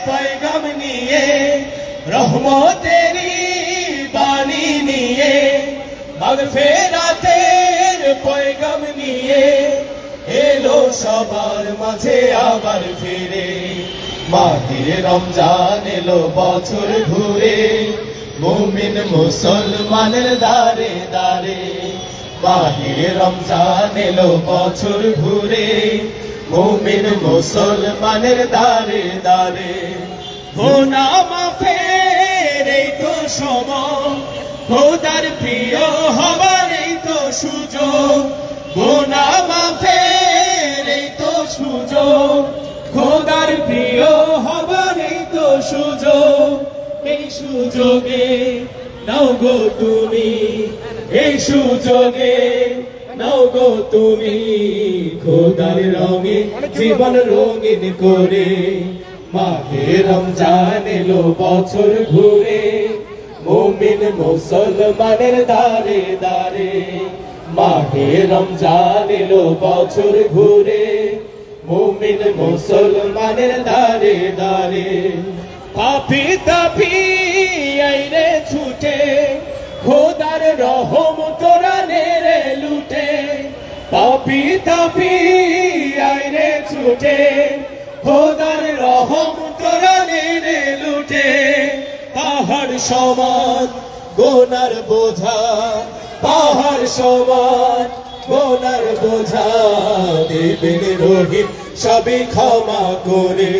पैगाम निये रहमतेरी बानी निये मागफिरातेर पैगाम निये एलो सबार माझे आबार फिरे माहिर रमजान एलो बछर घुरे मुमिन मुसलमानेर दारे दारे माहिर रमजान एलो बछर घुरे मुमिन मुसलमानेर दारे दारे गुनाह माफेर এই তো সময় খোদার প্রিয় হবার এই তো সুযোগ গুনাহ মাফের এই তো সুযোগ খোদার প্রিয় হবার এই তো সুযোগ এই সুযোগে নাও গো তুমি এই সুযোগে নাও গো তুমি খোদার রঙে জীবন রঙিন করে মাহে রমজান এলো বছর ঘুরে মুমিন মুসলমানের দারে দারে মাহে রমজান এলো বছর ঘুরে মুমিন মুসলমানের দারে দারে পাপী তাপী আইরে ছুটে খোদার রহম তোরা নেরে লুটে পাপী তাপী আইরে ছুটে খোদার রহম তোরা নেরে লুটে পাহাড় সমান গোনার বোঝা পাহাড় সমান গোনার বোঝা দেবেন রহিম সবই ক্ষমা করে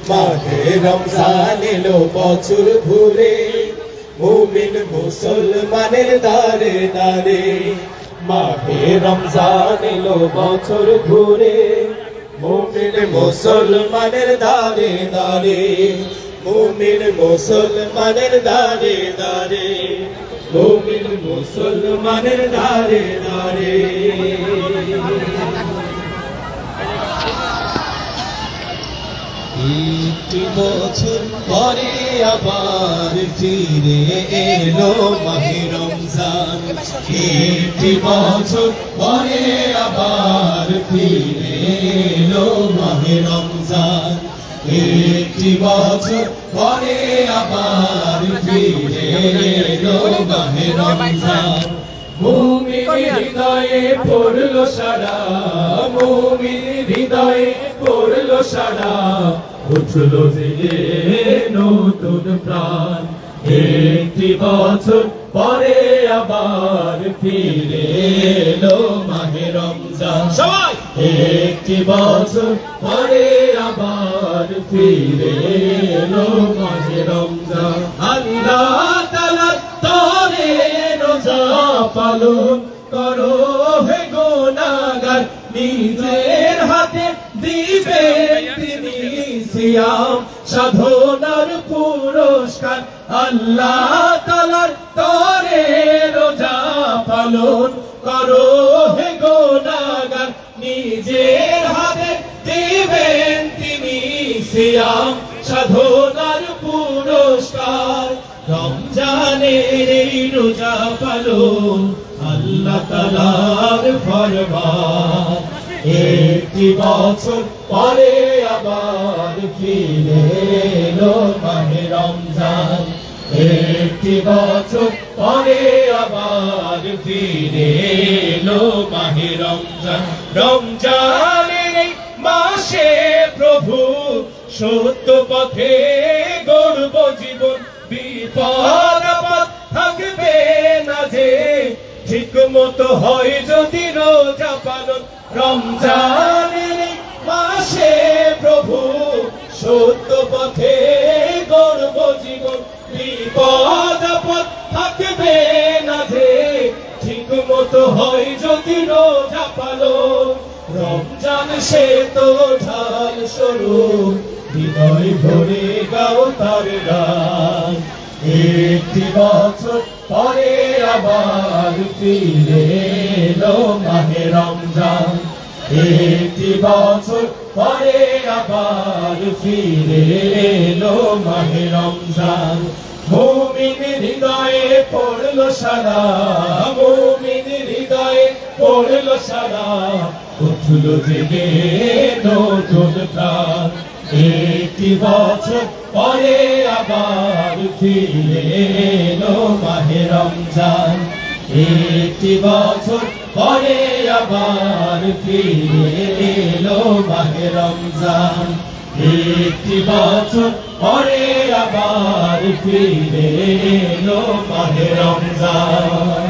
মাহে রমজান এলো বছর ঘুরে মুমিন মুসলমানের দারে দারে মাহে রমজান এলো বছর ঘুরে মুমিন মুসলমানের দারে দারে মুমিন মুসলমানের দারে দারে মুমিন মুসলমানের দারে দারে একটি বছর পরে আবার ফিরে এলো মাহে রমজান একটি বছর পরে আবার ফিরে এলো মাহে রমজান একটি বছর পরে আবার ফিরে এলো মাহে রমজান মুমিন হৃদয়ে পড়লো সারা মুমিন হৃদয়ে পড়লো সারা উঠলো জেগে নতুন প্রাণ একটি বছর পরে আবার ফিরে এলো মাহে রমজান সবাই একটি বছর পরে আবার ফিরে এলো মাহে রমজান আল্লাহ তাআলা তরে রোজা পালন করো হে গুনাহগার নিজের হাতে দিবে তিনি সিয়াম সাধনার পুরস্কার আল্লাহ তাআলার তরে রোজা পালন করো হে গুনাহগার নিজের হাতে দিবেন তিনি সিয়াম সাধনার পুরস্কার রমজানের এই রোজা পালন আল্লাহ তাআলার ফরমান একটি বছর পরে আবার ফিরে এলো মাহে রমজান একটি বছর পরে আবার ফিরে এলো মাহে রমজান রমজানের এই মাসে প্রভু সত্য পথে গড়ব জীবন বিপদ আপদ থাকবে না যে ঠিক মতো হয় যদি রোজা পালন রমজানের মাসে প্রভু সত্য পথে গড়ব জীবন বিপদ আপদ থাকবে না যে ঠিক মতো হয় যদি রোজা পালন রমজান সে তো ঢাল স্বরূপ হৃদয় ভরে গাও তার গান একটি বছর পরে আবার ফিরে এলো মাহে রমজান একটি বছর পরে আবার ফিরে এলো মাহে রমজান মুমিন হৃদয়ে পড়লো সারা মুমিন হৃদয়ে পড়লো সারা উঠলো জেগে নতুন প্রাণ একটি বছর পরে আবার ফিরে এলো মাহে রমজান একটি বছর পরে আবার ফিরে এলো মাহে রমজান একটি বছর পরে আবার ফিরে এলো মাহে রমজান